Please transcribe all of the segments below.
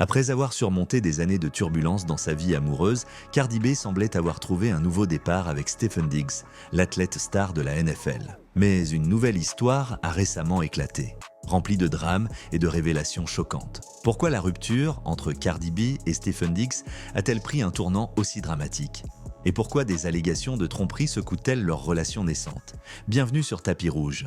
Après avoir surmonté des années de turbulences dans sa vie amoureuse, Cardi B semblait avoir trouvé un nouveau départ avec Stephen Diggs, l'athlète star de la NFL. Mais une nouvelle histoire a récemment éclaté, remplie de drames et de révélations choquantes. Pourquoi la rupture entre Cardi B et Stephen Diggs a-t-elle pris un tournant aussi dramatique ? Et pourquoi des allégations de tromperie secouent-elles leur relation naissante ? Bienvenue sur Tapis Rouge.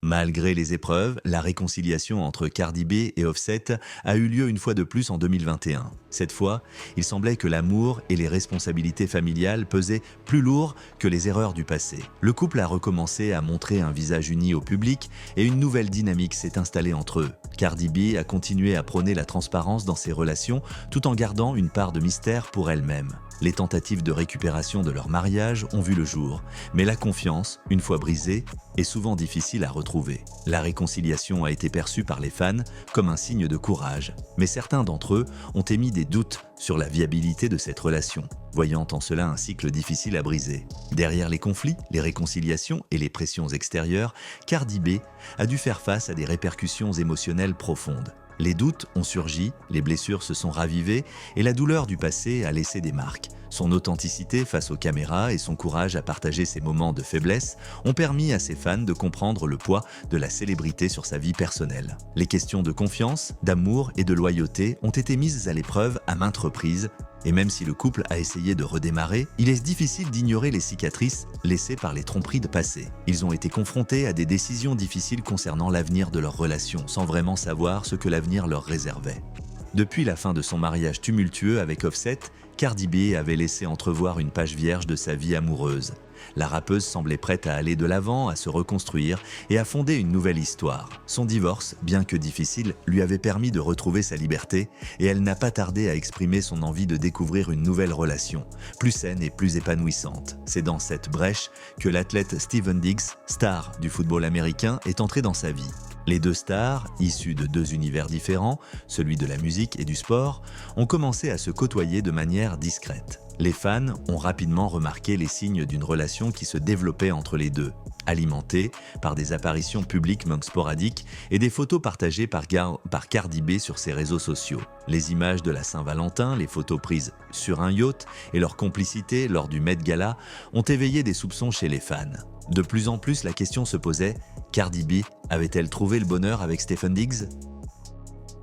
Malgré les épreuves, la réconciliation entre Cardi B et Offset a eu lieu une fois de plus en 2021. Cette fois, il semblait que l'amour et les responsabilités familiales pesaient plus lourd que les erreurs du passé. Le couple a recommencé à montrer un visage uni au public et une nouvelle dynamique s'est installée entre eux. Cardi B a continué à prôner la transparence dans ses relations tout en gardant une part de mystère pour elle-même. Les tentatives de récupération de leur mariage ont vu le jour, mais la confiance, une fois brisée, est souvent difficile à retrouver. La réconciliation a été perçue par les fans comme un signe de courage, mais certains d'entre eux ont émis des doutes sur la viabilité de cette relation, voyant en cela un cycle difficile à briser. Derrière les conflits, les réconciliations et les pressions extérieures, Cardi B a dû faire face à des répercussions émotionnelles profondes. Les doutes ont surgi, les blessures se sont ravivées et la douleur du passé a laissé des marques. Son authenticité face aux caméras et son courage à partager ses moments de faiblesse ont permis à ses fans de comprendre le poids de la célébrité sur sa vie personnelle. Les questions de confiance, d'amour et de loyauté ont été mises à l'épreuve à maintes reprises, et même si le couple a essayé de redémarrer, il est difficile d'ignorer les cicatrices laissées par les tromperies de passé. Ils ont été confrontés à des décisions difficiles concernant l'avenir de leur relation, sans vraiment savoir ce que l'avenir leur réservait. Depuis la fin de son mariage tumultueux avec Offset, Cardi B avait laissé entrevoir une page vierge de sa vie amoureuse. La rappeuse semblait prête à aller de l'avant, à se reconstruire et à fonder une nouvelle histoire. Son divorce, bien que difficile, lui avait permis de retrouver sa liberté et elle n'a pas tardé à exprimer son envie de découvrir une nouvelle relation, plus saine et plus épanouissante. C'est dans cette brèche que l'athlète Stephen Diggs, star du football américain, est entré dans sa vie. Les deux stars, issus de deux univers différents, celui de la musique et du sport, ont commencé à se côtoyer de manière discrète. Les fans ont rapidement remarqué les signes d'une relation qui se développait entre les deux, alimentée par des apparitions publiques même sporadiques et des photos partagées par Cardi B sur ses réseaux sociaux. Les images de la Saint-Valentin, les photos prises sur un yacht et leur complicité lors du Met Gala ont éveillé des soupçons chez les fans. De plus en plus, la question se posait, Cardi B avait-elle trouvé le bonheur avec Stephen Diggs ?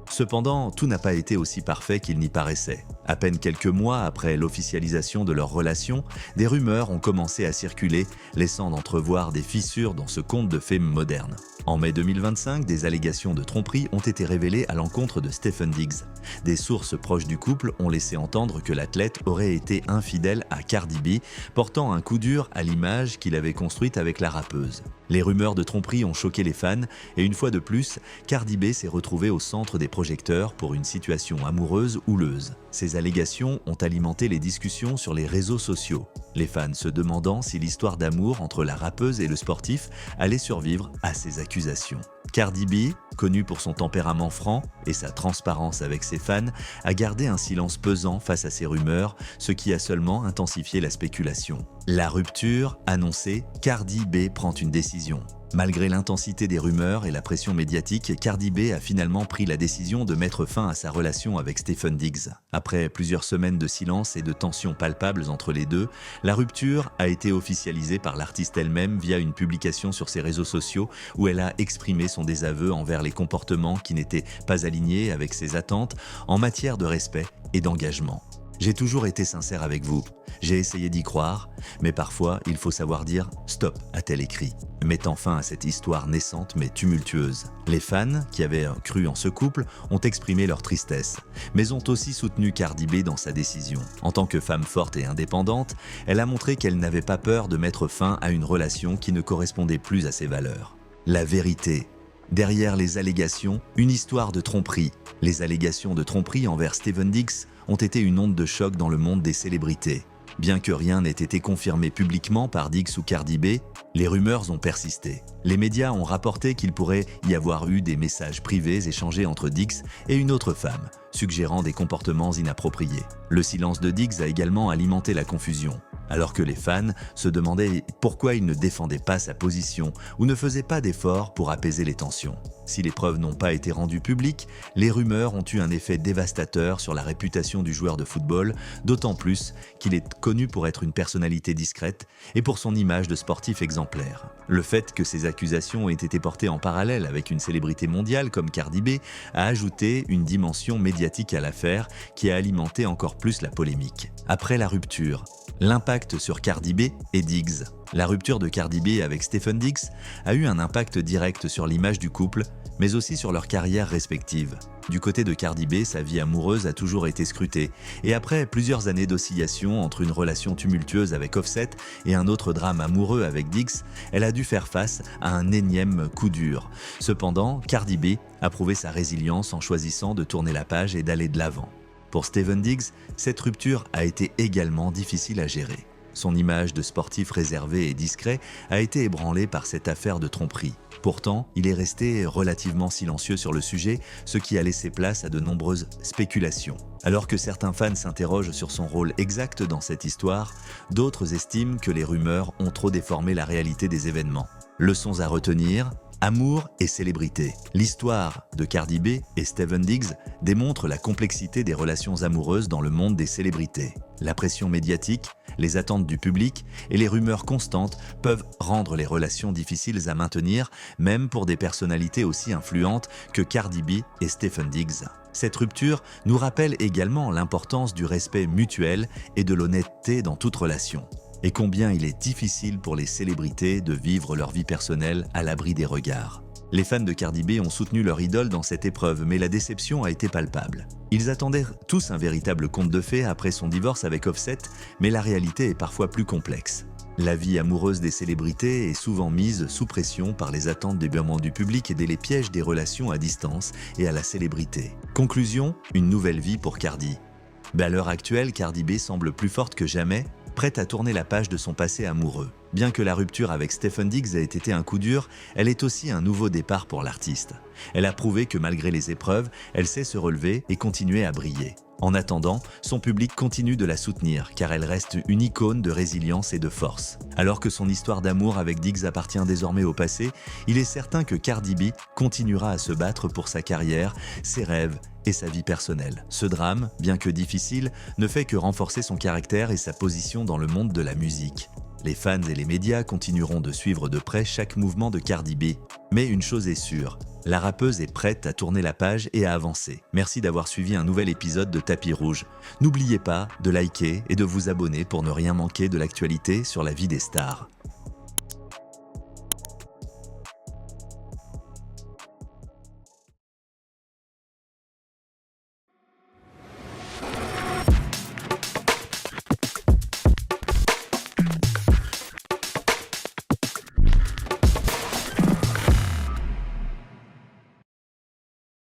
Cependant, tout n'a pas été aussi parfait qu'il n'y paraissait. À peine quelques mois après l'officialisation de leur relation, des rumeurs ont commencé à circuler, laissant d'entrevoir des fissures dans ce conte de fées moderne. En mai 2025, des allégations de tromperie ont été révélées à l'encontre de Stephen Diggs. Des sources proches du couple ont laissé entendre que l'athlète aurait été infidèle à Cardi B, portant un coup dur à l'image qu'il avait construite avec la rappeuse. Les rumeurs de tromperie ont choqué les fans et une fois de plus, Cardi B s'est retrouvée au centre des projecteurs pour une situation amoureuse houleuse. Ces allégations ont alimenté les discussions sur les réseaux sociaux, les fans se demandant si l'histoire d'amour entre la rappeuse et le sportif allait survivre à ces accusations. Cardi B, connue pour son tempérament franc et sa transparence avec ses fans, a gardé un silence pesant face à ces rumeurs, ce qui a seulement intensifié la spéculation. La rupture annoncée, Cardi B prend une décision. Malgré l'intensité des rumeurs et la pression médiatique, Cardi B a finalement pris la décision de mettre fin à sa relation avec Stephen Diggs. Après plusieurs semaines de silence et de tensions palpables entre les deux, la rupture a été officialisée par l'artiste elle-même via une publication sur ses réseaux sociaux où elle a exprimé son désaveu envers les comportements qui n'étaient pas alignés avec ses attentes en matière de respect et d'engagement. J'ai toujours été sincère avec vous. J'ai essayé d'y croire, mais parfois il faut savoir dire « stop », a-t-elle écrit, mettant fin à cette histoire naissante mais tumultueuse. Les fans, qui avaient cru en ce couple, ont exprimé leur tristesse, mais ont aussi soutenu Cardi B dans sa décision. En tant que femme forte et indépendante, elle a montré qu'elle n'avait pas peur de mettre fin à une relation qui ne correspondait plus à ses valeurs. La vérité. Derrière les allégations, une histoire de tromperie. Les allégations de tromperie envers Stephen Diggs ont été une onde de choc dans le monde des célébrités. Bien que rien n'ait été confirmé publiquement par Diggs ou Cardi B, les rumeurs ont persisté. Les médias ont rapporté qu'il pourrait y avoir eu des messages privés échangés entre Diggs et une autre femme, suggérant des comportements inappropriés. Le silence de Diggs a également alimenté la confusion, alors que les fans se demandaient pourquoi il ne défendait pas sa position ou ne faisait pas d'efforts pour apaiser les tensions. Si les preuves n'ont pas été rendues publiques, les rumeurs ont eu un effet dévastateur sur la réputation du joueur de football, d'autant plus qu'il est connu pour être une personnalité discrète et pour son image de sportif exemplaire. Le fait que ces accusations aient été portées en parallèle avec une célébrité mondiale comme Cardi B a ajouté une dimension médiatique à l'affaire qui a alimenté encore plus la polémique. Après la rupture, l'impact sur Cardi B et Diggs. La rupture de Cardi B avec Stephen Diggs a eu un impact direct sur l'image du couple, mais aussi sur leurs carrières respectives. Du côté de Cardi B, sa vie amoureuse a toujours été scrutée, et après plusieurs années d'oscillation entre une relation tumultueuse avec Offset et un autre drame amoureux avec Diggs, elle a dû faire face à un énième coup dur. Cependant, Cardi B a prouvé sa résilience en choisissant de tourner la page et d'aller de l'avant. Pour Stephen Diggs, cette rupture a été également difficile à gérer. Son image de sportif réservé et discret a été ébranlée par cette affaire de tromperie. Pourtant, il est resté relativement silencieux sur le sujet, ce qui a laissé place à de nombreuses spéculations. Alors que certains fans s'interrogent sur son rôle exact dans cette histoire, d'autres estiment que les rumeurs ont trop déformé la réalité des événements. Leçons à retenir: amour et célébrité. L'histoire de Cardi B et Stephen Diggs démontre la complexité des relations amoureuses dans le monde des célébrités. La pression médiatique, les attentes du public et les rumeurs constantes peuvent rendre les relations difficiles à maintenir, même pour des personnalités aussi influentes que Cardi B et Stephen Diggs. Cette rupture nous rappelle également l'importance du respect mutuel et de l'honnêteté dans toute relation. Et combien il est difficile pour les célébrités de vivre leur vie personnelle à l'abri des regards. Les fans de Cardi B ont soutenu leur idole dans cette épreuve, mais la déception a été palpable. Ils attendaient tous un véritable conte de fées après son divorce avec Offset, mais la réalité est parfois plus complexe. La vie amoureuse des célébrités est souvent mise sous pression par les attentes des membres du public et les pièges des relations à distance et à la célébrité. Conclusion, une nouvelle vie pour Cardi. À l'heure actuelle, Cardi B semble plus forte que jamais, prête à tourner la page de son passé amoureux. Bien que la rupture avec Stephen Diggs ait été un coup dur, elle est aussi un nouveau départ pour l'artiste. Elle a prouvé que malgré les épreuves, elle sait se relever et continuer à briller. En attendant, son public continue de la soutenir car elle reste une icône de résilience et de force. Alors que son histoire d'amour avec Diggs appartient désormais au passé, il est certain que Cardi B continuera à se battre pour sa carrière, ses rêves et sa vie personnelle. Ce drame, bien que difficile, ne fait que renforcer son caractère et sa position dans le monde de la musique. Les fans et les médias continueront de suivre de près chaque mouvement de Cardi B. Mais une chose est sûre, la rappeuse est prête à tourner la page et à avancer. Merci d'avoir suivi un nouvel épisode de Tapis Rouge. N'oubliez pas de liker et de vous abonner pour ne rien manquer de l'actualité sur la vie des stars.